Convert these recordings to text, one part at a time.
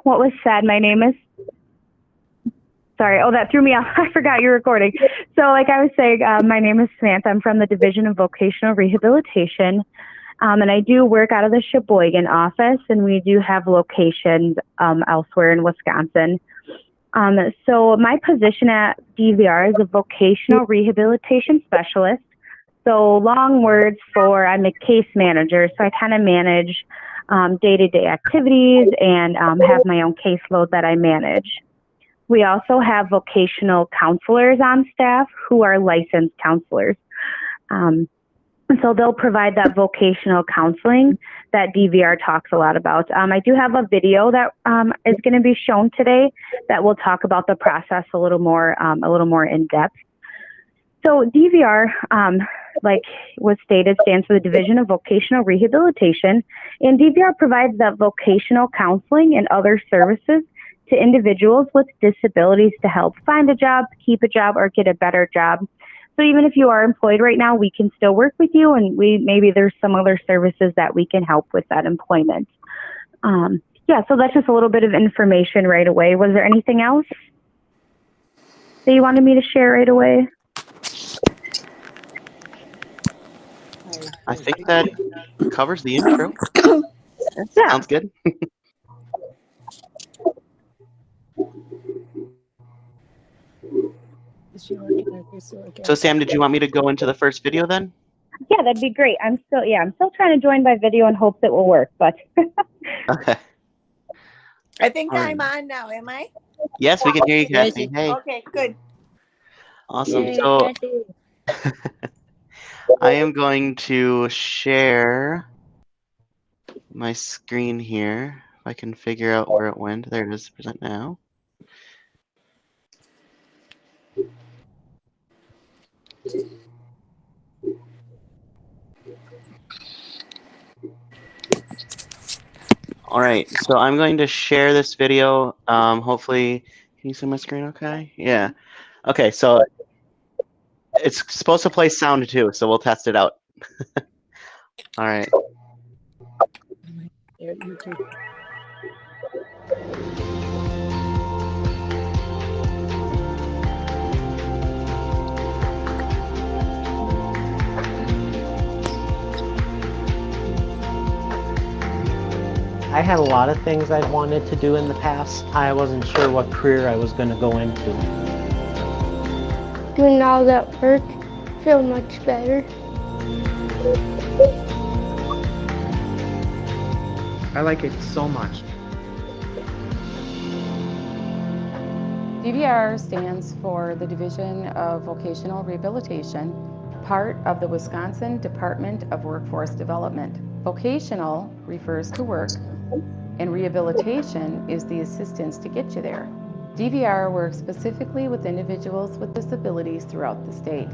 what was said, my name is, sorry, oh, that threw me off. I forgot you're recording. So like I was saying, my name is Samantha. I'm from the Division of Vocational Rehabilitation. And I do work out of the Sheboygan office, and we do have locations elsewhere in Wisconsin. So my position at DVR is a vocational rehabilitation specialist. So long words for I'm a case manager. So I kind of manage day-to-day activities and have my own caseload that I manage. We also have vocational counselors on staff who are licensed counselors. So they'll provide that vocational counseling that DVR talks a lot about. I do have a video that is going to be shown today that will talk about the process a little more in depth. So DVR, like was stated, stands for the Division of Vocational Rehabilitation, and DVR provides that vocational counseling and other services to individuals with disabilities to help find a job, keep a job, or get a better job. So even if you are employed right now, we can still work with you, and maybe there's some other services that we can help with that employment. Yeah, so that's just a little bit of information right away. Was there anything else that you wanted me to share right away? I think that covers the intro. Yeah. Sounds good. So Sam, did you want me to go into the first video then? Yeah, that'd be great. I'm still trying to join by video in hopes it will work, but Okay. I think All right. I'm on now, am I? Yes, we can hear you, Kathy. Hey. Okay, good. Awesome. Yay, So Kathy. I am going to share my screen here. If I can figure out where it went. There it is, present now. All right, so I'm going to share this video. Hopefully, can you see my screen okay? Yeah. Okay, so it's supposed to play sound too, so we'll test it out. All right. I had a lot of things I wanted to do in the past. I wasn't sure what career I was going to go into. Doing all that work, feel much better. I like it so much. DVR stands for the Division of Vocational Rehabilitation, part of the Wisconsin Department of Workforce Development. Vocational refers to work, and rehabilitation is the assistance to get you there. DVR works specifically with individuals with disabilities throughout the state.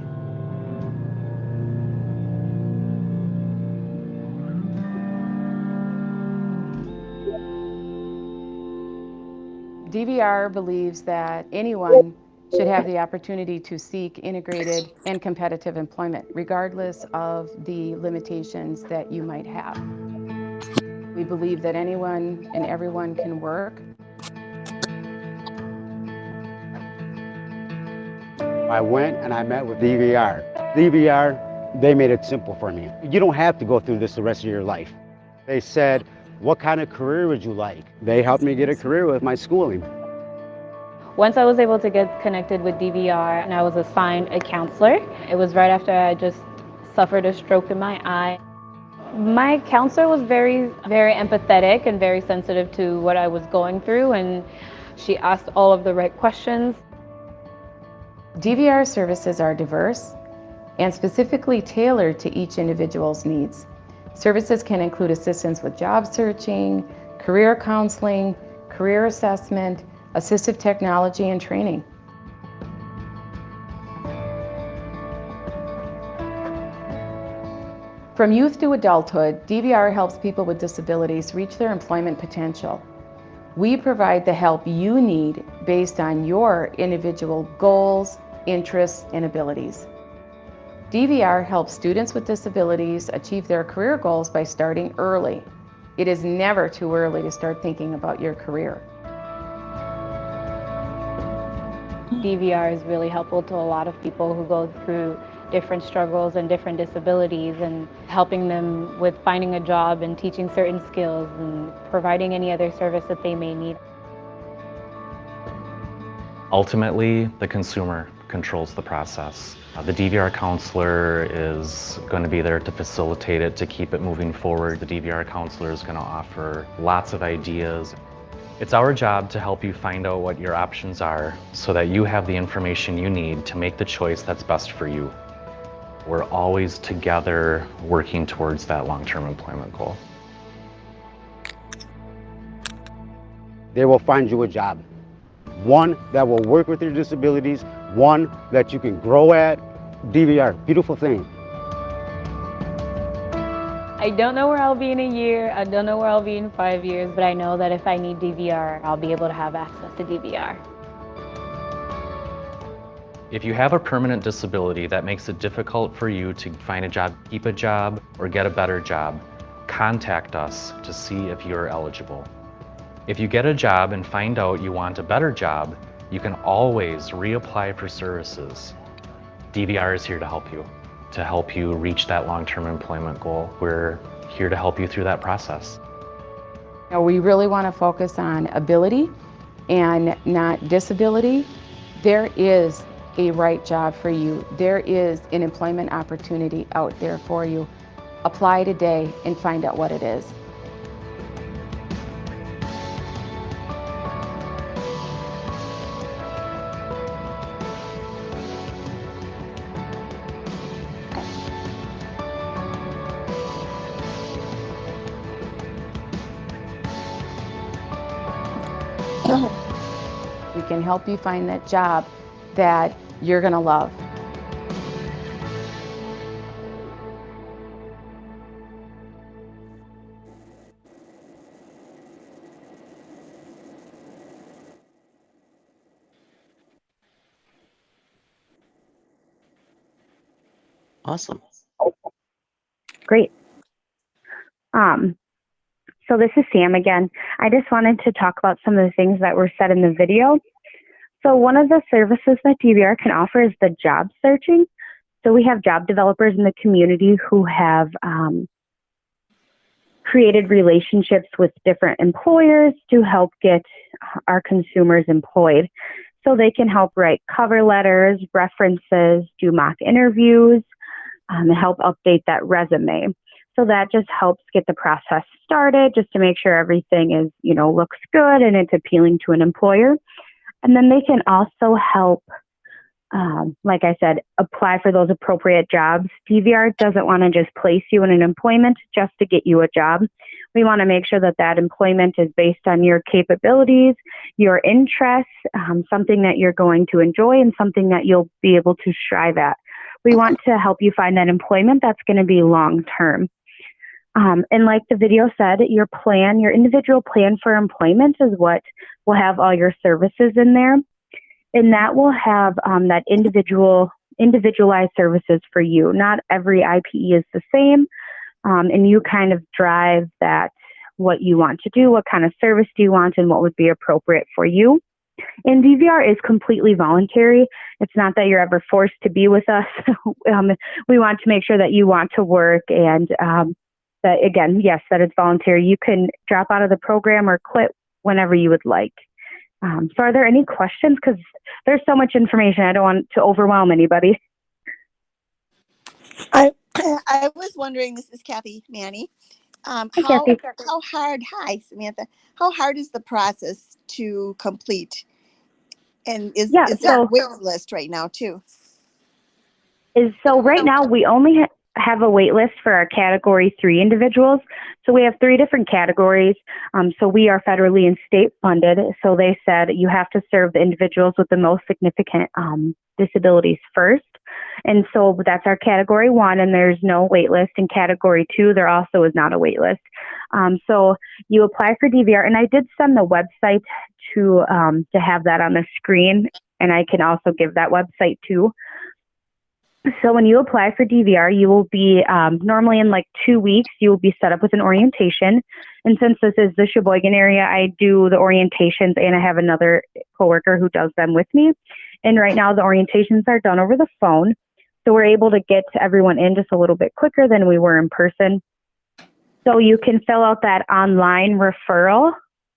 DVR believes that anyone should have the opportunity to seek integrated and competitive employment, regardless of the limitations that you might have. We believe that anyone and everyone can work. I went and I met with DVR. DVR, they made it simple for me. You don't have to go through this the rest of your life. They said, what kind of career would you like? They helped me get a career with my schooling. Once I was able to get connected with DVR and I was assigned a counselor, it was right after I just suffered a stroke in my eye. My counselor was very, very empathetic and very sensitive to what I was going through, and she asked all of the right questions. DVR services are diverse and specifically tailored to each individual's needs. Services can include assistance with job searching, career counseling, career assessment, assistive technology, and training. From youth to adulthood, DVR helps people with disabilities reach their employment potential. We provide the help you need based on your individual goals, interests, and abilities. DVR helps students with disabilities achieve their career goals by starting early. It is never too early to start thinking about your career. DVR is really helpful to a lot of people who go through different struggles and different disabilities, and helping them with finding a job and teaching certain skills and providing any other service that they may need. Ultimately, the consumer controls the process. The DVR counselor is going to be there to facilitate it, to keep it moving forward. The DVR counselor is going to offer lots of ideas. It's our job to help you find out what your options are so that you have the information you need to make the choice that's best for you. We're always together working towards that long-term employment goal. They will find you a job. One that will work with your disabilities, one that you can grow at. DVR, beautiful thing. I don't know where I'll be in a year, I don't know where I'll be in 5 years, but I know that if I need DVR, I'll be able to have access to DVR. If you have a permanent disability that makes it difficult for you to find a job, keep a job, or get a better job, contact us to see if you're eligible. If you get a job and find out you want a better job, you can always reapply for services. DVR is here to help you reach that long-term employment goal. We're here to help you through that process. Now, we really want to focus on ability and not disability. There is a right job for you. There is an employment opportunity out there for you. Apply today and find out what it is. We can help you find that job that you're going to love. Awesome. Great. So this is Sam again. I just wanted to talk about some of the things that were said in the video. So one of the services that DVR can offer is the job searching. So we have job developers in the community who have created relationships with different employers to help get our consumers employed. So they can help write cover letters, references, do mock interviews, and help update that resume. So that just helps get the process started, just to make sure everything is, looks good and it's appealing to an employer. And then they can also help, like I said, apply for those appropriate jobs. DVR doesn't want to just place you in an employment just to get you a job. We want to make sure that that employment is based on your capabilities, your interests, something that you're going to enjoy and something that you'll be able to strive at. We want to help you find that employment that's going to be long-term. And like the video said, your individual plan for employment is what will have all your services in there. And that will have that individualized services for you. Not every IPE is the same. And you kind of drive that, what you want to do, what kind of service do you want, and what would be appropriate for you. And DVR is completely voluntary. It's not that you're ever forced to be with us. We want to make sure that you want to work, and that, again, yes, that it's voluntary. You can drop out of the program or quit whenever you would like. So are there any questions? Because there's so much information. I don't want to overwhelm anybody. I was wondering, this is Kathy Manny. Hi, Kathy. Hi, Samantha. How hard is the process to complete? And is there a wait list right now too? So right now we only have a wait list for our category 3 individuals. So we have 3 different categories. So we are federally and state funded. So they said you have to serve the individuals with the most significant disabilities first. And so that's our category 1, and there's no wait list. In category 2, there also is not a wait list. So you apply for DVR, and I did send the website to have that on the screen, and I can also give that website too. So when you apply for DVR, you will be normally in like 2 weeks, you will be set up with an orientation. And since this is the Sheboygan area, I do the orientations and I have another coworker who does them with me. And right now the orientations are done over the phone. So we're able to get everyone in just a little bit quicker than we were in person. So you can fill out that online referral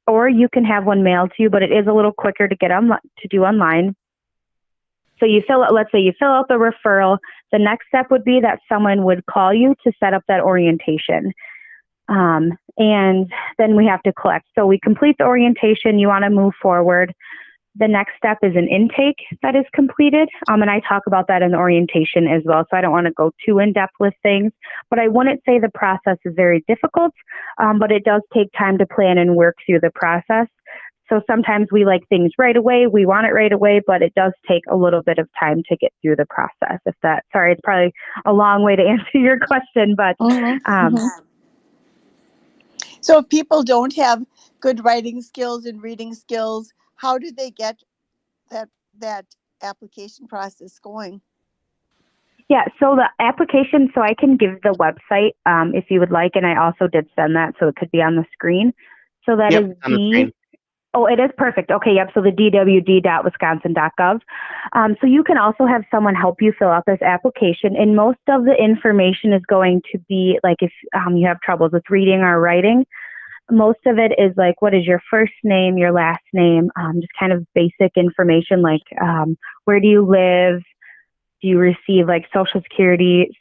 or you can have one mailed to you, but it is a little quicker to get to do online. So let's say you fill out the referral. The next step would be that someone would call you to set up that orientation. And then we have to collect. So we complete the orientation. You want to move forward. The next step is an intake that is completed. And I talk about that in the orientation as well. So I don't want to go too in depth with things, but I wouldn't say the process is very difficult, but it does take time to plan and work through the process. So sometimes we like things right away. We want it right away, but it does take a little bit of time to get through the process. Sorry, it's probably a long way to answer your question, but. So if people don't have good writing skills and reading skills, how do they get that application process going? Yeah, so the application, so I can give the website if you would like, and I also did send that, so it could be on the screen. So that is on the screen. Oh, it is perfect. Okay, yep. So the dwd.wisconsin.gov. So you can also have someone help you fill out this application. And most of the information is going to be like if you have troubles with reading or writing, most of it is like, what is your first name, your last name, just kind of basic information like where do you live? Do you receive like Social Security,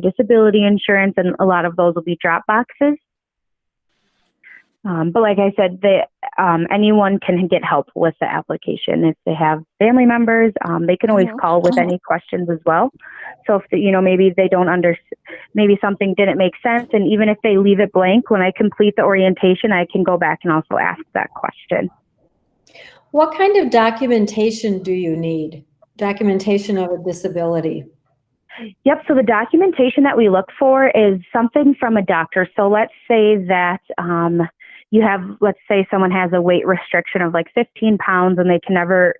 disability insurance? And a lot of those will be drop boxes. But like I said, anyone can get help with the application. If they have family members, they can always call with any questions as well. So if maybe they don't maybe something didn't make sense, and even if they leave it blank, when I complete the orientation, I can go back and also ask that question. What kind of documentation do you need? Documentation of a disability? Yep. So the documentation that we look for is something from a doctor. So let's say that let's say someone has a weight restriction of like 15 pounds and they can never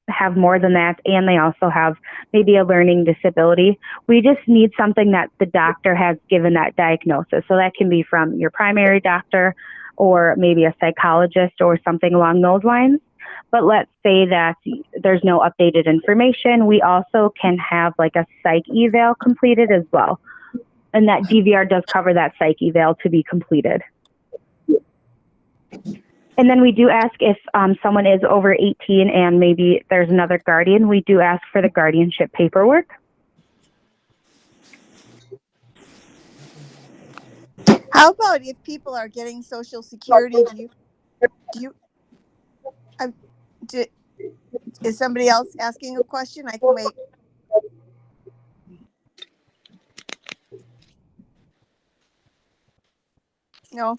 have more than that. And they also have maybe a learning disability. We just need something that the doctor has given that diagnosis. So that can be from your primary doctor or maybe a psychologist or something along those lines. But let's say that there's no updated information. We also can have like a psych eval completed as well. And that DVR does cover that psych eval to be completed. And then we do ask if someone is over 18 and maybe there's another guardian, we do ask for the guardianship paperwork. How about if people are getting Social Security, is somebody else asking a question? I can wait. No,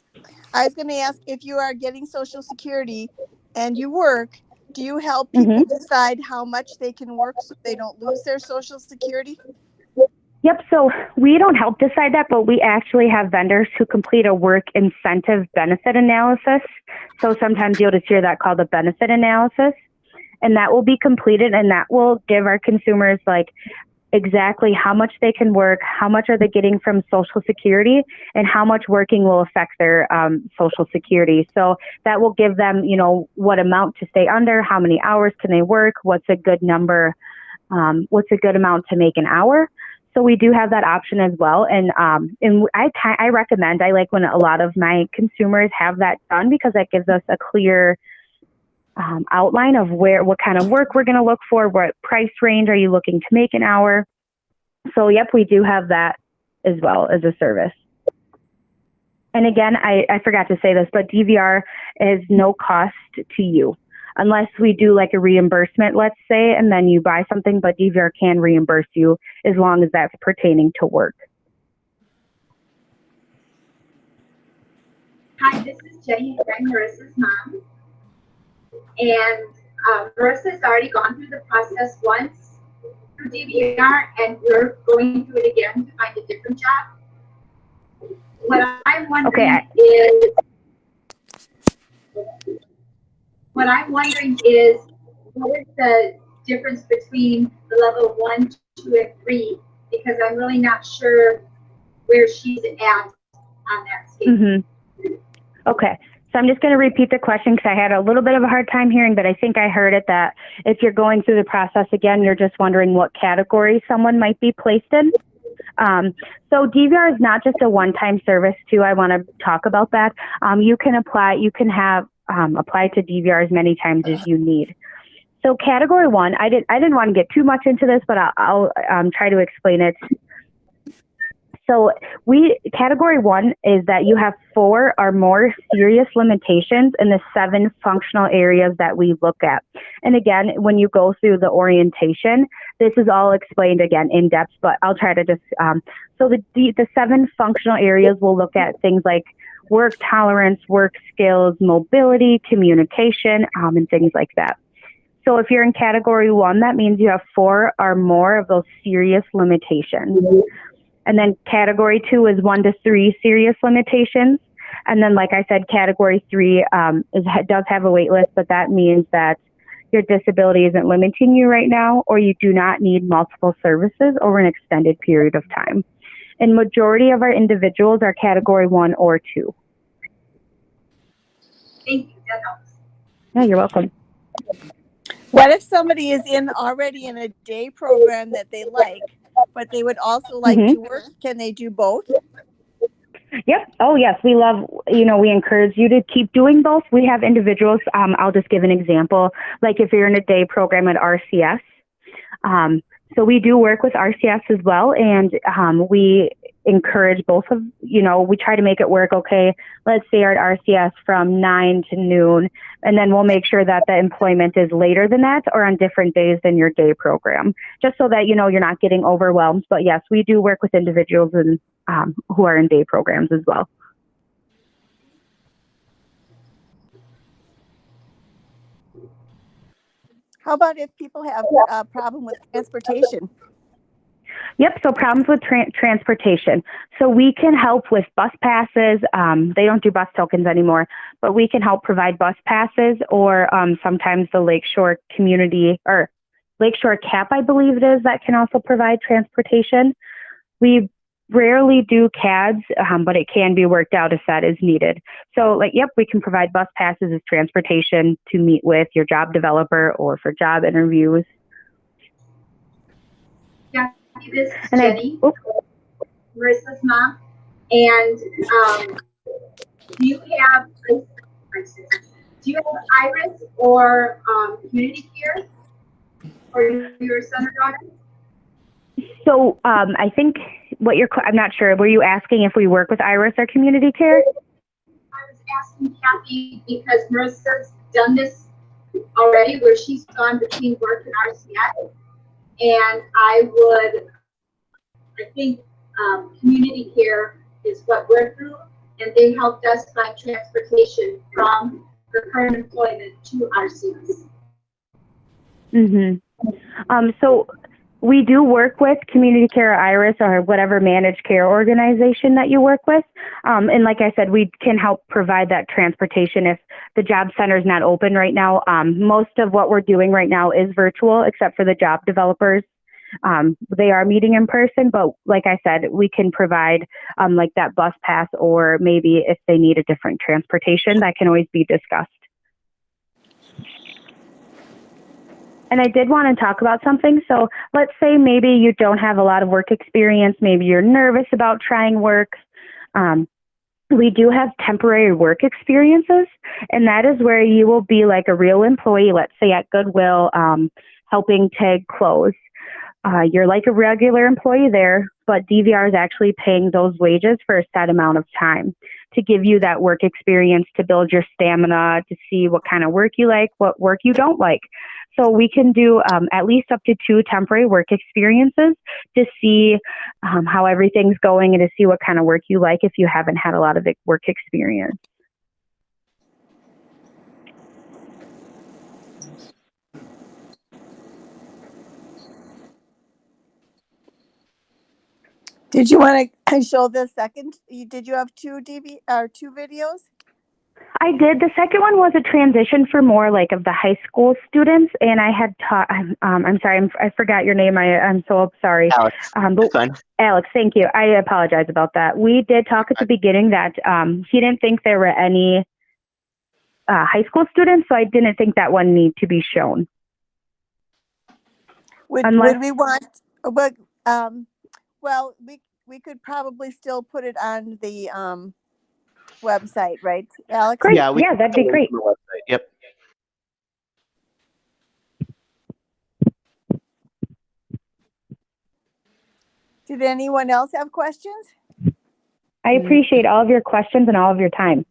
I was going to ask if you are getting Social Security and you work, do you help people decide how much they can work so they don't lose their Social Security? Yep, so we don't help decide that, but we actually have vendors who complete a work incentive benefit analysis. So sometimes you'll just hear that called a benefit analysis, and that will be completed, and that will give our consumers like exactly how much they can work, how much are they getting from Social Security, and how much working will affect their Social Security. So that will give them, what amount to stay under, how many hours can they work, what's a good number, what's a good amount to make an hour. So we do have that option as well. And I recommend, I like when a lot of my consumers have that done because that gives us a clear outline of what kind of work we're going to look for, what price range are you looking to make an hour. So yep, we do have that as well as a service. And again, I forgot to say this, but DVR is no cost to you unless we do like a reimbursement, let's say, and then you buy something, but DVR can reimburse you as long as that's pertaining to work. Hi, this is Jenny, Marissa's mom. And Marissa's already gone through the process once through DVR, and we're going through it again to find a different job. What I'm wondering is, what is the difference between the level 1, 2 and 3 because I'm really not sure where she's at on that scale. Mm-hmm. Okay. So I'm just going to repeat the question because I had a little bit of a hard time hearing, but I think I heard it that if you're going through the process again, you're just wondering what category someone might be placed in. So DVR is not just a one-time service too. I want to talk about that. You can apply to DVR as many times as you need. So category 1, I didn't want to get too much into this, but I'll try to explain it. So category 1 is that you have 4 or more serious limitations in the 7 functional areas that we look at. And again, when you go through the orientation, this is all explained again in depth, but I'll try to just, so the 7 functional areas will look at things like work tolerance, work skills, mobility, communication, and things like that. So if you're in category 1, that means you have 4 or more of those serious limitations. And then category 2 is 1 to 3 serious limitations. And then, like I said, category 3 does have a wait list, but that means that your disability isn't limiting you right now, or you do not need multiple services over an extended period of time. And majority of our individuals are category 1 or 2. Thank you. That helps. Yeah, you're welcome. What if somebody is already in a day program that they like, but they would also like to work? Can they do both? Yep. Oh, yes. We encourage you to keep doing both. We have individuals. I'll just give an example. Like if you're in a day program at RCS. So we do work with RCS as well. And we encourage both of, we try to make it work. Okay, let's say you're at RCS from 9 to noon, and then we'll make sure that the employment is later than that or on different days than your day program, just so that, you're not getting overwhelmed. But yes, we do work with individuals and who are in day programs as well. How about if people have a problem with transportation? Yep, so problems with transportation. So we can help with bus passes. They don't do bus tokens anymore, but we can help provide bus passes, or sometimes the Lakeshore Community or Lakeshore CAP, I believe it is, that can also provide transportation. We rarely do CADs, but it can be worked out if that is needed. So we can provide bus passes as transportation to meet with your job developer or for job interviews. Yeah, this is Jenny, Marissa's mom. And do you have Iris or community care for your son or daughter? So I think I'm not sure. Were you asking if we work with Iris or community care? I was asking Kathy because Marissa's done this already where she's gone between work and RCS. And I think community care is what we're through, and they helped us find transportation from her current employment to RCS. So we do work with community care or Iris or whatever managed care organization that you work with. And like I said, we can help provide that transportation if the job center is not open right now. Most of what we're doing right now is virtual, except for the job developers. They are meeting in person, but like I said, we can provide like that bus pass, or maybe if they need a different transportation, that can always be discussed. And I did want to talk about something. So let's say maybe you don't have a lot of work experience. Maybe you're nervous about trying work. We do have temporary work experiences, and that is where you will be like a real employee, let's say at Goodwill, helping tag clothes. You're like a regular employee there, but DVR is actually paying those wages for a set amount of time to give you that work experience, to build your stamina, to see what kind of work you like, what work you don't like. So we can do at least up to 2 temporary work experiences to see how everything's going and to see what kind of work you like if you haven't had a lot of work experience. Did you want to show the second? Did you have two videos? I did. The second one was a transition for more like of the high school students, and I had taught. I'm sorry, I forgot your name. I'm so sorry. Alex. But Fine. Alex, thank you. I apologize about that. We did talk at the beginning that he didn't think there were any high school students, so I didn't think that one need to be shown. Would we want? But well, we could probably still put it on the website, right, Alex? Great. Yeah, Yeah, that'd be great. the website. Yep. Did anyone else have questions? I appreciate all of your questions and all of your time.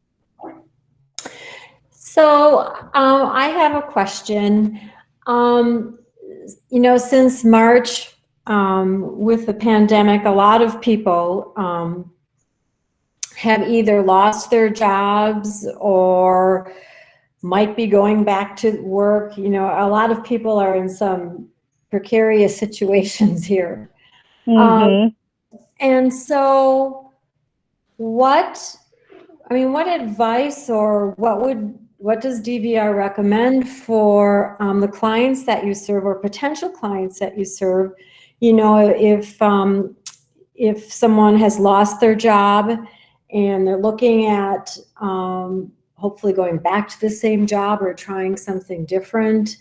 So I have a question. You know, since March, with the pandemic, a lot of people have either lost their jobs or might be going back to work. You know, a lot of people are in some precarious situations here. And so what advice or what does DVR recommend for the clients that you serve or potential clients that you serve? You know, if someone has lost their job and they're looking at hopefully going back to the same job or trying something different,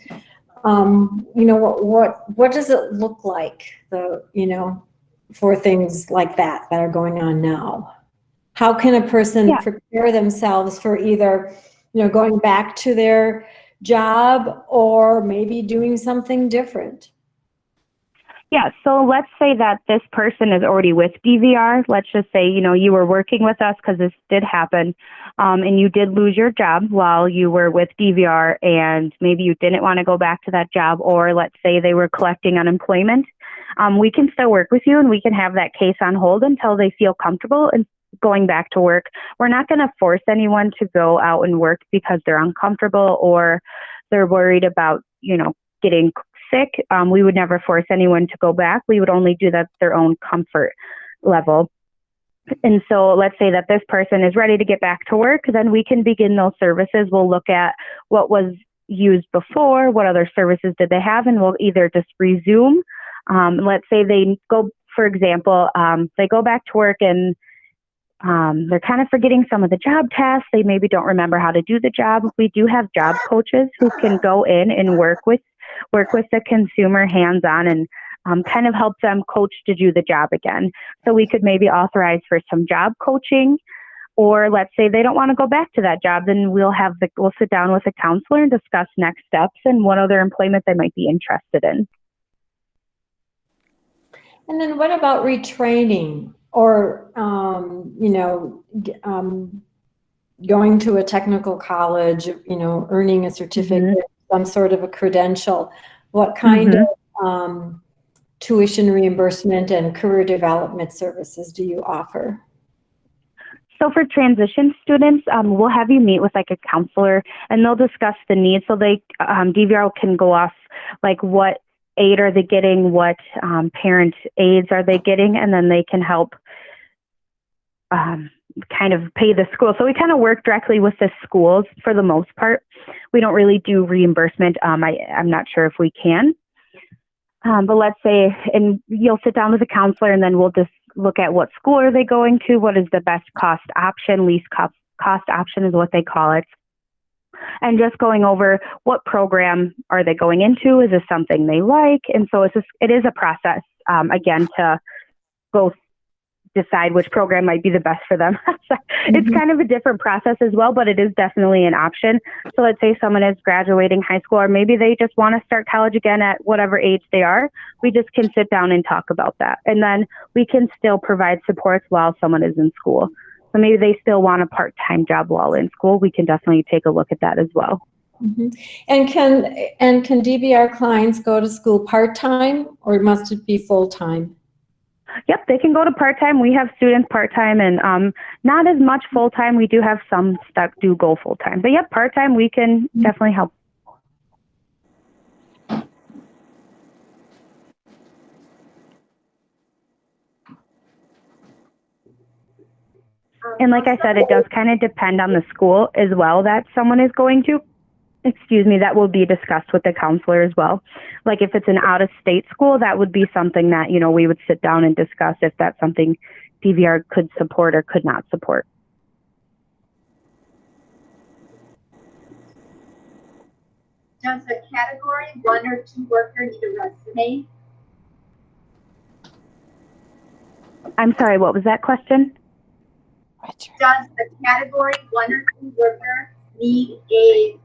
you know, what does it look like, for things like that are going on now? How can a person prepare themselves for either, you know, going back to their job or maybe doing something different? Yeah, so let's say that this person is already with DVR. Let's just say, you know, you were working with us because this did happen, and you did lose your job while you were with DVR, and maybe you didn't want to go back to that job, or let's say they were collecting unemployment. We can still work with you, and we can have that case on hold until they feel comfortable and going back to work. We're not going to force anyone to go out and work because they're uncomfortable or they're worried about, you know, getting sick. We would never force anyone to go back. We would only do that at their own comfort level. And so let's say that this person is ready to get back to work, then we can begin those services. We'll look at what was used before, what other services did they have, and we'll either just resume. Let's say they go, for example, they go back to work and they're kind of forgetting some of the job tasks. They maybe don't remember how to do the job. We do have job coaches who can go in and work with the consumer hands-on and kind of help them coach to do the job again. So we could maybe authorize for some job coaching, or let's say they don't want to go back to that job, then we'll sit down with a counselor and discuss next steps and what other employment they might be interested in. And then what about retraining or, going to a technical college, you know, earning a certificate, some sort of a credential? What kind of tuition reimbursement and career development services do you offer? So for transition students, we'll have you meet with like a counselor and they'll discuss the needs. So they, DVR can go off like what aid are they getting, what parent aids are they getting, and then they can help kind of pay the school. So we kind of work directly with the schools for the most part. We don't really do reimbursement. I'm not sure if we can. But let's say, and you'll sit down with a counselor and then we'll just look at what school are they going to, what is the best cost option, least cost option is what they call it. And just going over what program are they going into, is this something they like? And so it is a process, again, to go decide which program might be the best for them. It's kind of a different process as well, but it is definitely an option. So let's say someone is graduating high school, or maybe they just want to start college again at whatever age they are. We just can sit down and talk about that. And then we can still provide supports while someone is in school. So maybe they still want a part-time job while in school. We can definitely take a look at that as well. And can DVR clients go to school part-time, or must it be full-time? Yep, they can go to part-time. We have students part-time and not as much full-time. We do have some that do go full-time. But yep, part-time, we can definitely help. And like I said, it does kind of depend on the school as well that someone is going to. Excuse me, that will be discussed with the counselor as well. Like if it's an out-of-state school, that would be something that, you know, we would sit down and discuss if that's something DVR could support or could not support. Does a category 1 or 2 worker need a resume? I'm sorry, what was that question? Does a category 1 or 2 worker need a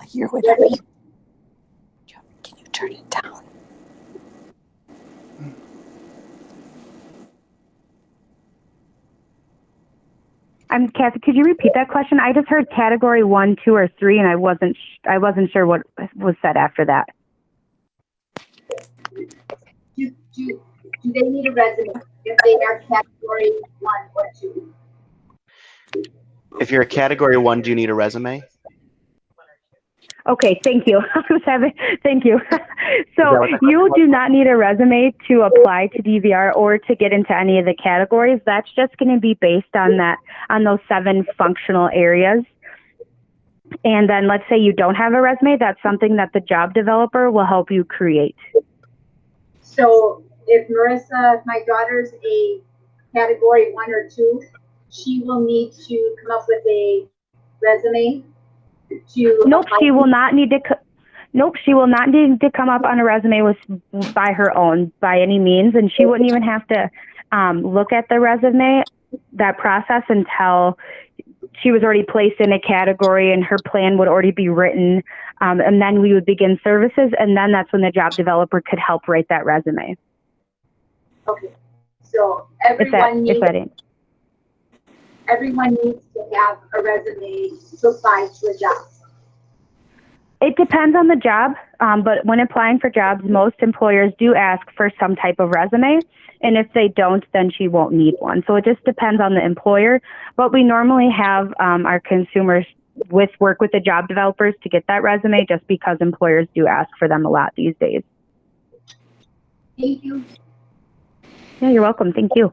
Hear whatever you. Can you turn it down? Kathy, could you repeat that question? I just heard category 1, 2, or 3, and I wasn't sure what was said after that. do they need a resume if they are category 1 or 2? If you're a category 1, do you need a resume? Okay, thank you. Thank you. So you do not need a resume to apply to DVR or to get into any of the categories. That's just going to be based on those 7 functional areas. And then let's say you don't have a resume, that's something that the job developer will help you create. So if Marissa, my daughter's a category 1 or 2, she will need to come up with a resume to. Nope, she will not need to. Nope, she will not need to come up on a resume by her own by any means, and she wouldn't even have to look at the resume, that process, until she was already placed in a category and her plan would already be written, and then we would begin services, and then that's when the job developer could help write that resume. Okay, so everyone needs to have a resume to apply to a job. It depends on the job, but when applying for jobs, most employers do ask for some type of resume, and if they don't, then she won't need one. So it just depends on the employer, but we normally have our consumers work with the job developers to get that resume, just because employers do ask for them a lot these days. Thank you. Yeah, you're welcome. Thank you.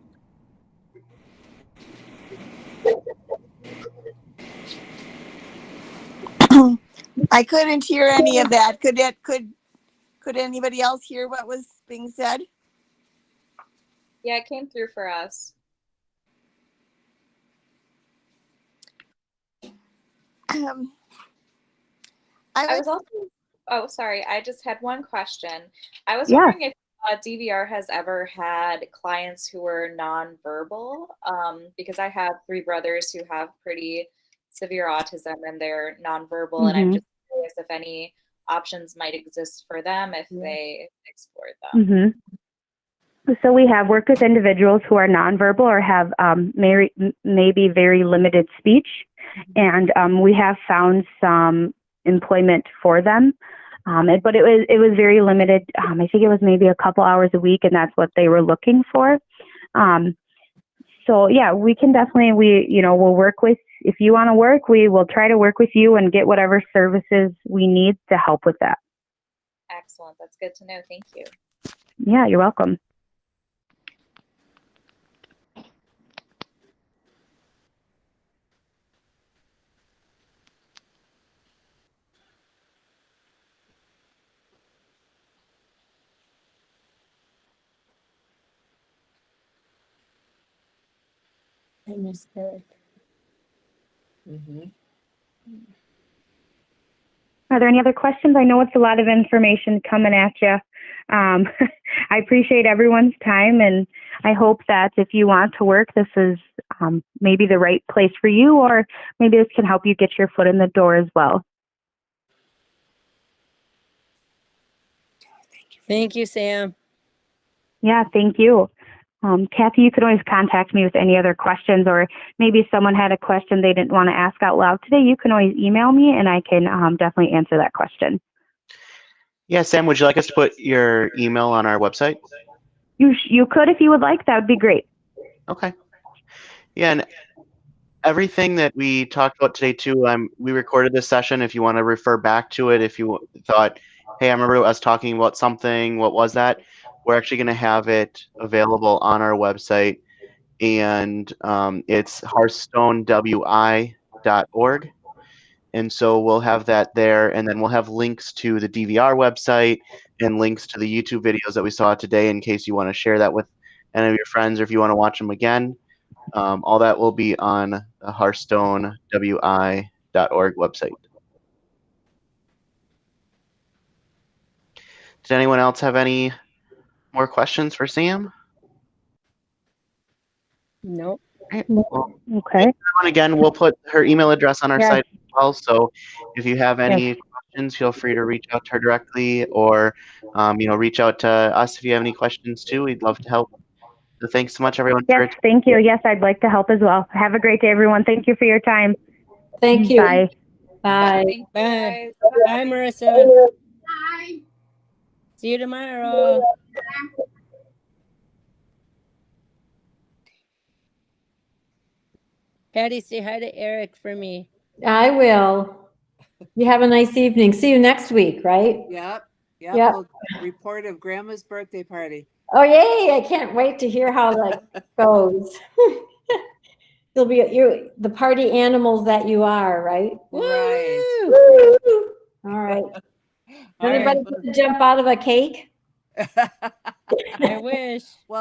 I couldn't hear any of that. Could anybody else hear what was being said? Yeah, it came through for us. I was also, oh, sorry, I just had one question. I was wondering if DVR has ever had clients who were nonverbal, because I have 3 brothers who have pretty severe autism and they're nonverbal, and I'm just curious if any options might exist for them if they explored them. So we have worked with individuals who are nonverbal or have maybe very limited speech, and we have found some employment for them. But it was very limited. I think it was maybe a couple hours a week, and that's what they were looking for. So yeah, we can definitely, we'll work with, if you want to work, we will try to work with you and get whatever services we need to help with that. Excellent. That's good to know. Thank you. Yeah, you're welcome. I miss Eric. Are there any other questions? I know it's a lot of information coming at you. I appreciate everyone's time, and I hope that if you want to work, this is maybe the right place for you, or maybe this can help you get your foot in the door as well. Thank you, Sam. Yeah, thank you. Kathy, you could always contact me with any other questions, or maybe someone had a question they didn't want to ask out loud today. You can always email me, and I can definitely answer that question. Yeah, Sam, would you like us to put your email on our website? You could if you would like. That would be great. Okay. Yeah, and everything that we talked about today too, we recorded this session. If you want to refer back to it, if you thought, hey, I remember us talking about something, what was that? We're actually going to have it available on our website. and it's hearthstonewi.org. And so we'll have that there, and then we'll have links to the DVR website and links to the YouTube videos that we saw today in case you want to share that with any of your friends or if you want to watch them again. All that will be on the hearthstonewi.org website. Does anyone else have any more questions for Sam? Nope. Right. Well, Okay. again, we'll put her email address on our Yes. site as well. So if you have any Yes. questions, feel free to reach out to her directly, or reach out to us if you have any questions too. We'd love to help. So thanks so much, everyone. Yes, thank you. Yes, I'd like to help as well. Have a great day, everyone. Thank you for your time. Thank you. Bye. Bye. Thank you, Bye. guys. Bye, Marissa. Bye. See you tomorrow. Patty, say hi to Eric for me. I will. You have a nice evening. See you next week, right? Yep. Yep. We'll report of Grandma's birthday party. Oh, yay. I can't wait to hear how that goes. You'll be the party animals that you are, right? Right. Woo! All right. All Anybody right. get to jump out of a cake? I wish. Well,